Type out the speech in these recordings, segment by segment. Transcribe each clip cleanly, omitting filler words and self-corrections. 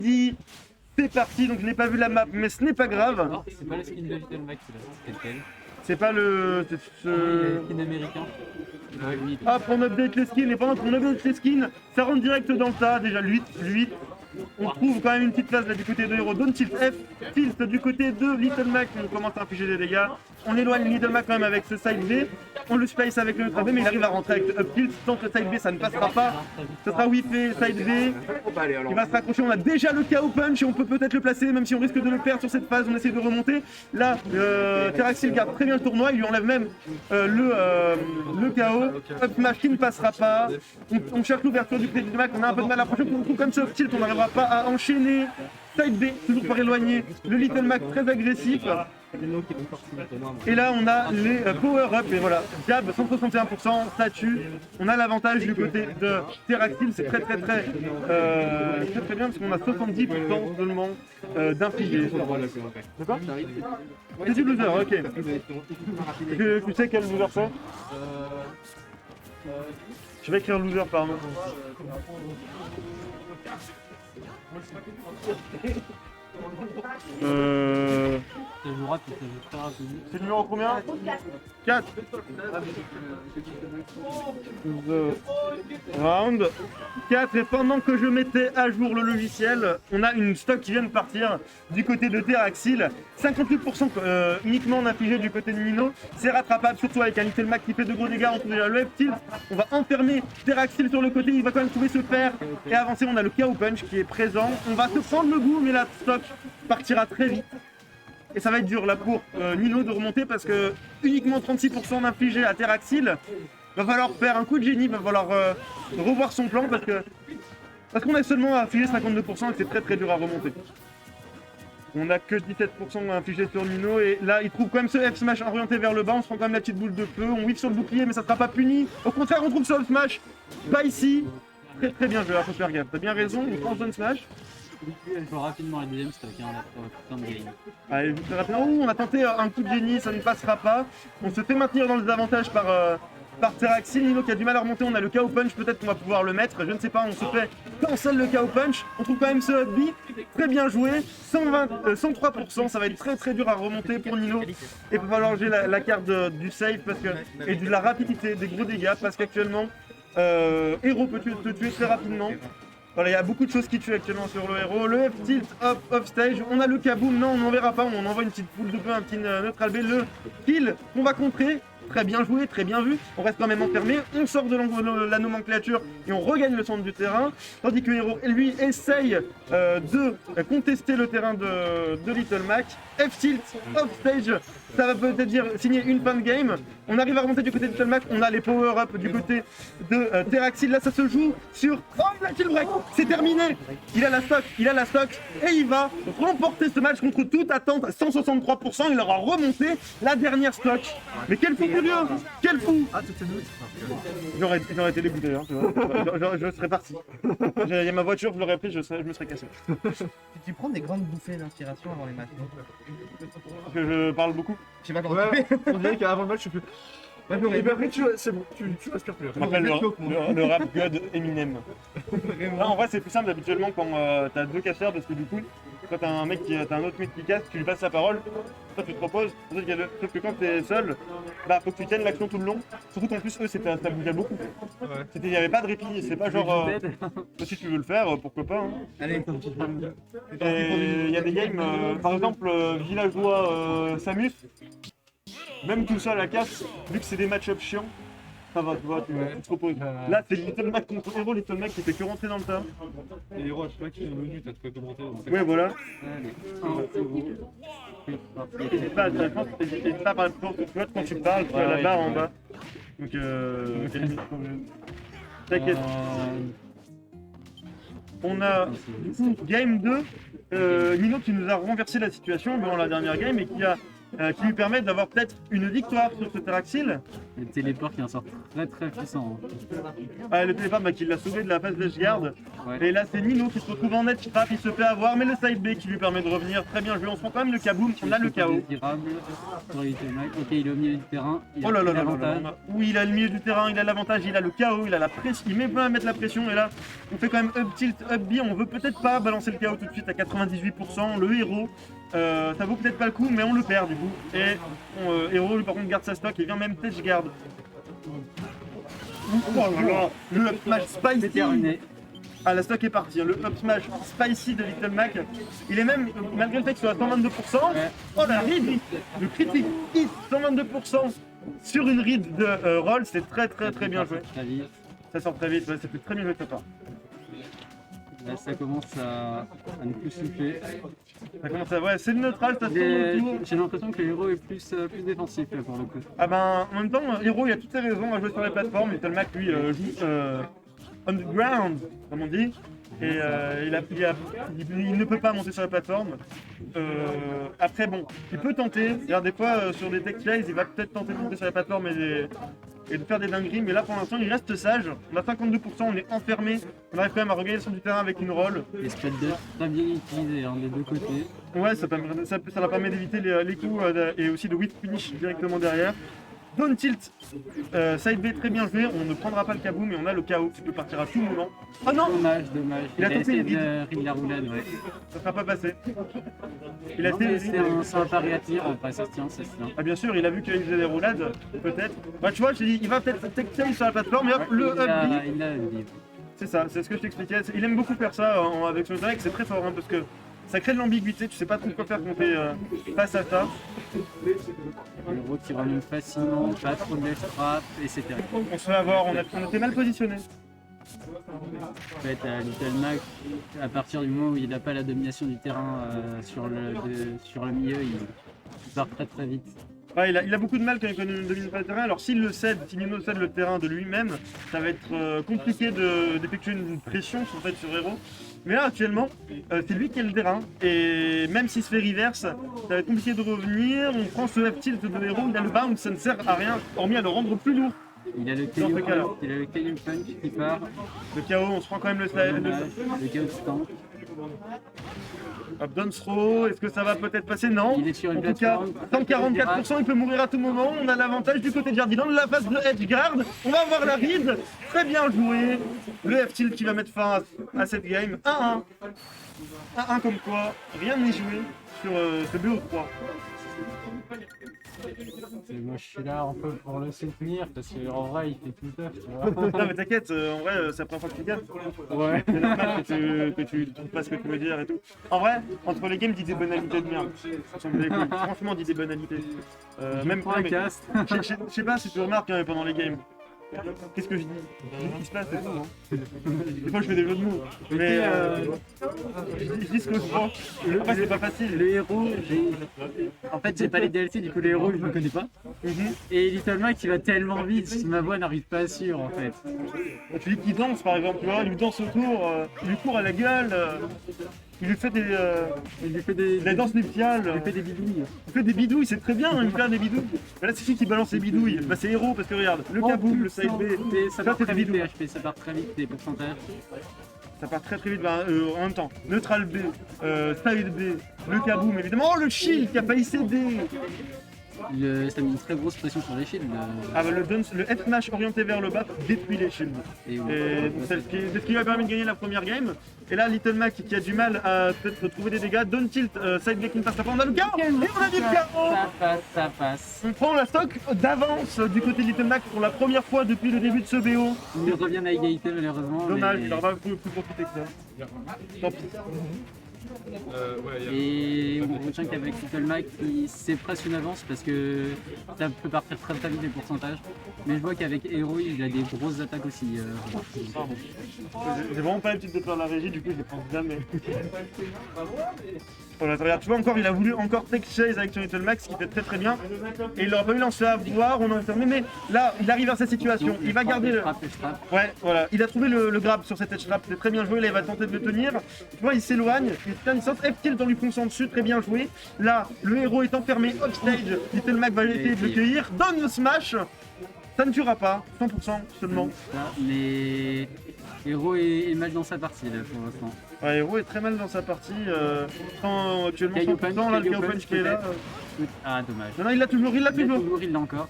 dit, c'est parti, donc je n'ai pas vu la map, mais ce n'est pas grave. Non, c'est pas le skin de Little Mac, c'est lequel? C'est pas le... Il y a le skin américain. Oui. Hop, on update les skins, et pendant qu'on update les skins, ça rentre direct dans le tas, déjà le 8. On trouve quand même une petite place là du côté de Hero, Don't Tilt F, Tilt du côté de Little Mac, qui commence à infliger des dégâts. On éloigne Little Mac quand même avec ce side B, on le space avec le neutral B, mais il arrive à rentrer avec le up tilt, tant que le side B ça ne passera pas. Ce sera whiffé, side B, il va se raccrocher, on a déjà le KO punch et on peut peut-être le placer, même si on risque de le perdre sur cette phase, on essaie de remonter. Là, Teraxil garde très bien le tournoi, il lui enlève même le KO, up smash qui ne passera pas. On cherche l'ouverture du côté de Mac, on a un peu de mal à approcher, on trouve comme ça up tilt, on n'arrivera pas à enchaîner. Side B, toujours par éloigner, le Little Mac très agressif. Et là on a les power up et voilà, Jab 161%, statut, on a l'avantage du côté de Teraxil, c'est très bien parce qu'on a 70% seulement d'infligés. C'est quoi? C'est du loser, ok. Tu sais quel loser c'est? Je vais écrire loser pardon. C'est le numéro combien? 4. Round 4. Et pendant que je mettais à jour le logiciel, on a une stock qui vient de partir du côté de Teraxil. 58% uniquement infligé du côté de Nino. C'est rattrapable, surtout avec un Little Mac qui fait de gros dégâts. On trouve déjà le F-tilt. On va enfermer Teraxil sur le côté. Il va quand même trouver ce pair et avancer. On a le KO punch qui est présent. On va se prendre le goût, mais la stock partira très vite. Et ça va être dur là pour Nino de remonter parce que uniquement 36% d'infligé à Teraxil. Va falloir faire un coup de génie, va falloir revoir son plan parce qu'on a seulement infligé 52% et c'est très dur à remonter. On a que 17% infligé sur Nino et là il trouve quand même ce F smash orienté vers le bas, on se prend quand même la petite boule de feu, on whiff sur le bouclier mais ça sera pas puni. Au contraire on trouve ce F smash, pas ici. Très bien joué, faut faire gaffe, t'as bien raison, on prend zone smash. Il faut rapidement la deuxième stock, on a plein de game. Allez, très rapidement. On a tenté un coup de génie, ça ne passera pas. On se fait maintenir dans le désavantage par Teraxil. Nino qui a du mal à remonter, on a le KO punch, peut-être qu'on va pouvoir le mettre, je ne sais pas, on se fait cancel le KO punch. On trouve quand même ce B, très bien joué, 103%, ça va être très dur à remonter pour Nino. Et il va falloir jouer la carte du save et de la rapidité, des gros dégâts, parce qu'actuellement, Hero peut te tuer très rapidement. Voilà, il y a beaucoup de choses qui tuent actuellement sur le héros. Le F-tilt, off stage. On a le kaboom, non, on n'en verra pas. On envoie une petite boule de feu, un petit neutral B. Le kill qu'on va contrer. Très bien joué, très bien vu. On reste quand même enfermé. On sort de la nomenclature et on regagne le centre du terrain. Tandis que Hero, lui, essaye de contester le terrain de Little Mac. F-tilt, off stage. Ça va peut-être dire signer une fin de game. On arrive à remonter du côté de Little Mac. On a les power-up du côté de Teraxil. Là, ça se joue sur... Oh, la kill break. C'est terminé. Il a la stock. Et il va remporter ce match contre toute attente. 163%. Il aura remonté la dernière stock. Mais quel fou furieux. Quel fou. Ah, toutes ces minutes. J'aurais été dégoûté. Hein, tu vois. Je serais parti. Il y a ma voiture, je l'aurais pris, je me serais cassé. Tu prends des grandes bouffées d'inspiration avant les matchs. Parce que je parle beaucoup. Je sais pas comment Ouais, on dirait qu'avant le match, je suis plus. Et puis après, c'est bon, tu respires plus. Je m'appelle le rap god Eminem. Là, en vrai, c'est plus simple habituellement quand t'as deux casseurs parce que du coup, quand t'as un autre mec qui casse, tu lui passes la parole, toi tu te reposes. Sauf que quand t'es seul, bah faut que tu tiennes l'action tout le long. Surtout qu'en plus, eux, ça bougeait beaucoup. Il n'y avait pas de répit, c'est pas genre. Si tu veux le faire, pourquoi pas. Hein. Allez, et il y a des games, par exemple, Villageois Samus. Même tout seul à casse, vu que c'est des match-up chiants, ça va, tu vois, tu te reposes. Là, c'est Little Mac contre Hero, Little Mac qui fait que rentrer dans le tas. Et Hero, je sais pas qui est venu, t'as trouvé commenter. Ouais, voilà. N'hésite pas, par exemple, tu vois, quand tu parles, tu as la barre en bas. Donc, t'inquiète. On a, du coup, game 2, Nino qui nous a renversé la situation durant la dernière game et qui lui permet d'avoir peut-être une victoire sur ce Teraxil. Le téléport qui est un sort très puissant. Ouais, le téléport qui l'a sauvé de la phase d'Edgeguard. Ouais. Et là c'est Nino qui se retrouve en edge trap, il se fait avoir, mais le side B qui lui permet de revenir. Très bien joué, on se prend quand même le kaboom, on a le KO. Désirable pour Little Mac. Ok, il est au milieu du terrain. Il a Oh là là là là l'avantage. là. Oui, il a le milieu du terrain, il a l'avantage, il a le KO, il a la pression, il met pas à mettre la pression et là on fait quand même up tilt, up B, on veut peut-être pas balancer le KO tout de suite à 98%, le héros, ça vaut peut-être pas le coup mais on le perd du coup. Et héros lui par contre garde sa stock et vient même tech garde. Oh là là, le up smash C'est spicy. terminé. Ah la stock est partie, hein. Le up smash spicy de Little Mac, il est même, malgré le fait qu'il soit à 122%, Ouais. oh la read, le critique hit 122% sur une read de roll, c'est très bien joué. Très vite. Ça sort très vite, ouais, ça fait très bien joué de ta part. Là, ça commence à ne plus souffler. Ça commence à, ouais, c'est le neutral, ça tourne autour. J'ai l'impression que le héros est plus défensif là, pour le coup. Ah ben, en même temps, Hero il a toutes ses raisons à jouer sur les plateformes, Little Mac lui joue on the ground, comme on dit. Et il ne peut pas monter sur la plateforme. Après bon, il peut tenter. Regarde, des fois sur des tech chases, il va peut-être tenter de monter sur la plateforme et de faire des dingueries. Mais là pour l'instant il reste sage. On a 52%, on est enfermé. On arrive quand même à regagner le centre du terrain avec une roll. Les spread de très bien utilisés hein, des deux côtés. Ouais, ça leur permet d'éviter les coups et aussi de whip punish directement derrière. Down tilt, side B très bien joué, on ne prendra pas le kaboom mais on a le KO qui peut partir à tout moment. Oh non, Dommage. Il a tenté essayé une ride. de ride la roulade, ouais. ça sera pas passé. Il a Non, mais essayé c'est un pari à tir, après ça se tient, ça se tient. Ah bien sûr, il a vu qu'il faisait des roulades, peut-être. Bah tu vois, je t'ai dit, il va peut-être tech chase sur la plateforme et hop, le up B. Il a le livre. C'est ça, c'est ce que je t'expliquais. Il aime beaucoup faire ça avec son deck, c'est très fort hein, parce que ça crée de l'ambiguïté, tu sais pas trop quoi faire quand t'es face à ça. Le héros qui remonte facilement, pas trop de left trap, et c'est terrible. On se fait avoir, on était mal positionné. En fait, Little Mac, à partir du moment où il n'a pas la domination du terrain sur le milieu, il part très vite. Ouais, il a beaucoup de mal quand il domine pas le terrain. Alors s'il le cède, si Nino cède le terrain de lui-même, ça va être compliqué d'effectuer une pression en fait, sur Hero. Mais là actuellement, c'est lui qui a le terrain. Et même s'il se fait reverse, ça va être compliqué de revenir. On prend ce F-tilt de Hero, il a le bounce, ça ne sert à rien, hormis à le rendre plus lourd. Il a le Dans ce cas-là. Kalium Punch qui part, Le KO, on se prend quand même le slide. dommage, le chaos stand. Hop, down throw, est-ce que ça va peut-être passer? Non. Il est sur une En tout cas, plateforme. 144%, il peut mourir à tout moment. On a l'avantage du côté de Jardiland, la phase de Edgeguard. On va avoir la read. Très bien joué. Le F-tilt qui va mettre fin à cette game. 1-1. 1-1 comme quoi, rien n'est joué sur ce BO3. Moi je suis là un peu pour le soutenir parce qu'en vrai il fait tout taf, tu vois. Non mais t'inquiète, en vrai c'est la première fois que tu gagnes. Ouais. C'est normal que tu trouves pas ce que tu veux dire et tout. En vrai, entre les games, dis des banalités de merde. Ça me dégoûte. Franchement, dis des banalités. Même Prends un mais- cast. Je sais pas si tu remarques hein, pendant les games. Qu'est-ce que je dis? Qu'est-ce qui se passe et tout, hein. Des fois je fais des jeux de mots. Mais je dis ce que je pense. Après c'est pas facile. Le héros, en fait j'ai pas les DLC, du coup le héros je le connais pas. Mhm. Et Little Mac il va tellement vite, ma voix n'arrive pas à suivre en fait. Tu dis qu'il danse par exemple, tu vois, il lui danse autour, il lui court à la gueule, il lui fait Il lui fait des danses nuptiales, il lui fait des bidouilles. il fait des bidouilles, c'est très bien, il fait des bidouilles. Mais là c'est qui balance les bidouilles? Bah c'est Hero parce que regarde, le kaboom, le side B, Et ça ça part c'est très des vite bidouilles. les HP, ça part très vite les pourcentages. Ça part très vite bah, en même temps. Neutral B, side B, le kaboom évidemment. Oh le shield qui a failli céder. Ça met une très grosse pression sur les shields. Ah bah le F smash orienté vers le bas détruit les shields. Et c'est ce qui lui a permis de gagner la première game. Et là Little Mac qui a du mal à peut-être trouver des dégâts. Down tilt, side B qui ne passe pas. On a le KO. Et on a du KO. Ça passe. On prend la stock d'avance du côté de Little Mac pour la première fois depuis le début de ce BO. Il revient à égalité malheureusement. Dommage, mais- il n'aura pas plus profiter que ça. Tant pis. Et on retient qu'avec Little Mac, c'est presque une avance parce que ça peut partir très vite les pourcentages. Mais je vois qu'avec Hero, il a des grosses attaques aussi. Pardon. J'ai vraiment pas l'habitude de faire la régie, du coup je les pense jamais. Voilà, regarde, tu vois encore, il a voulu encore tech chase avec son Little Max, ce qui fait très bien. Et il aurait pas eu lancer à voir, on a enfermé, mais là, il arrive à sa situation, il va garder le... Ouais, voilà, il a trouvé le grab sur cette edge trap, c'est très bien joué, là il va tenter de le tenir. Tu vois, il s'éloigne, il tient une sorte F-tilt en lui fonçant dessus, très bien joué. Là, le héros est enfermé, upstage, Little Mac va essayer de le cueillir, donne le smash. Ça ne tuera pas, 100% seulement. Ça, mais Hero est mal dans sa partie là pour l'instant. Ouais, Hero est très mal dans sa partie. Actuellement Kaio 100%, Punch, là, le Kaio Chaos Punch Punch, qui est là. Ah dommage. Non, non, il l'a toujours, il l'a toujours. Il l'a encore.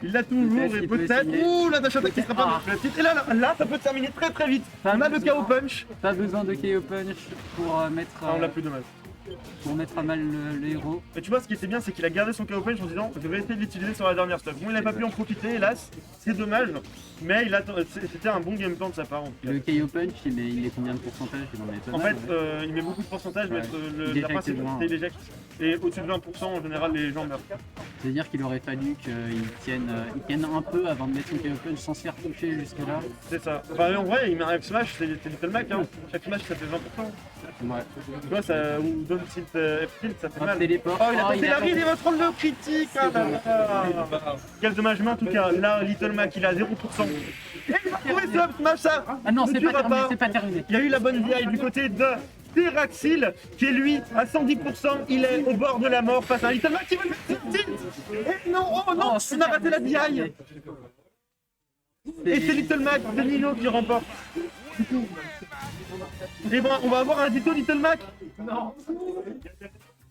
Il l'a toujours Peut-être et qu'il peut peut-être. essayer. Ouh, la dash attack qui sera pas Ah. mal. Et là, ça peut se terminer très très vite. Pas On a le besoin. KO Punch. Pas besoin de KO Punch pour mettre, Ah, on l'a plus dommage. pour mettre à mal le héros. Et tu vois, ce qui était bien, c'est qu'il a gardé son KO Punch en disant je vais essayer de l'utiliser sur la dernière stuff. Bon, il n'a pas pu en profiter, hélas. C'est dommage. Mais c'était un bon game plan de sa part. En tout cas. Le KO Punch, il est combien de pourcentage? Il en est pas En mal, fait, ouais. il met beaucoup de pourcentage, mais Ouais. la Il éjecte principale, loin. c'est l'éject. Et au-dessus de 20%, en général, les gens meurent. C'est-à-dire qu'il aurait fallu qu'il tienne un peu avant de mettre son KO Punch sans se faire toucher jusque-là. C'est ça. Enfin, en vrai, il met un F-Smash, c'est Little Mac. Hein. Chaque smash, ça fait 20%. Ouais. Tu vois, ça, ou Down Tilt, F-Tilt, ça fait Hop, mal. téléport. Oh, il a Oh, tenté il a la ride, tenté. il va prendre le critique. Ah, là, là. Quel dommage, mais en tout cas, là, Little Mac, il a 0%. Et il va trouver ce F-Smash, ça. Ah non, Ne c'est tuera pas terminé, c'est pas terminé. Il y a eu la bonne vieille du côté de Teraxil, qui est lui à 110%. Il est au bord de la mort face à un Little Mac qui va le faire tilt. Et non, oh non, Oh, on a raté la vieille. Et c'est Little Mac de Nino qui remporte. Et bon, on va avoir un Ditto Little Mac. Non.